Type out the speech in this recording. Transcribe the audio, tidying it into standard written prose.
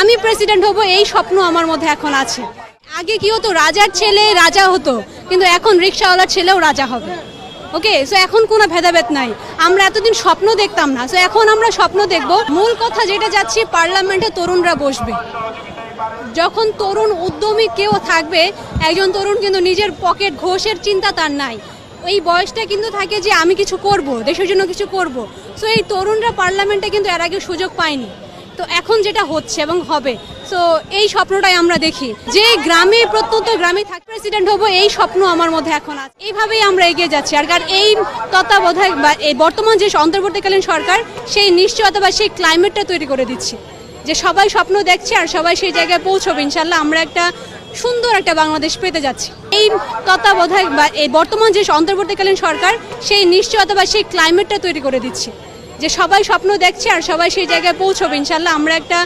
আমি প্রেসিডেন্ট হব এই স্বপ্ন আমার মধ্যে এখন আছে। আগে কি হতো, রাজার ছেলে রাজা হতো, কিন্তু এখন রিকশাওয়ালার ছেলেও রাজা হবে। ওকে, সো এখন কোনো ভেদাভেদ নাই। আমরা এতদিন স্বপ্ন দেখতাম না, সো এখন আমরা স্বপ্ন দেখব। মূল কথা যেটা যাচ্ছি, পার্লামেন্টে তরুণরা বসবে। যখন তরুণ উদ্যমী কেউ থাকবে, একজন তরুণ কিন্তু নিজের পকেট ঘোষের চিন্তা তার নাই। এই বয়সটা কিন্তু থাকে যে আমি কিছু করব, দেশের জন্য কিছু করব। সো এই তরুণরা পার্লামেন্টে কিন্তু এর আগে সুযোগ পায়নি, তো এখন যেটা হচ্ছে এবং হবে, সো এই স্বপ্নটাই আমরা দেখি যে গ্রামে, প্রত্যন্ত গ্রামে থাকি, প্রেসিডেন্ট হব এই স্বপ্ন আমার মধ্যে এখন আছে। এইভাবেই আমরা এগিয়ে যাচ্ছি। আর এই তত্ত্বাবধায়ক বা এই বর্তমান যে অন্তর্বর্তীকালীন সরকার, সেই নিশ্চয়তা বা সেই ক্লাইমেটটা তৈরি করে দিচ্ছি যে সবাই স্বপ্ন দেখছে আর সবাই সেই জায়গায় পৌঁছবে। ইনশাল্লাহ আমরা একটা সুন্দর একটা বাংলাদেশ পেতে যাচ্ছি। এই তত্ত্বাবধায়ক বা এই বর্তমান যে অন্তর্বর্তীকালীন সরকার, সেই নিশ্চয়তা বা সেই ক্লাইমেটটা তৈরি করে দিচ্ছি যে সবাই স্বপ্ন দেখছে আর সবাই সেই জায়গায় পৌঁছবে। ইনশাল্লাহ আমরা একটা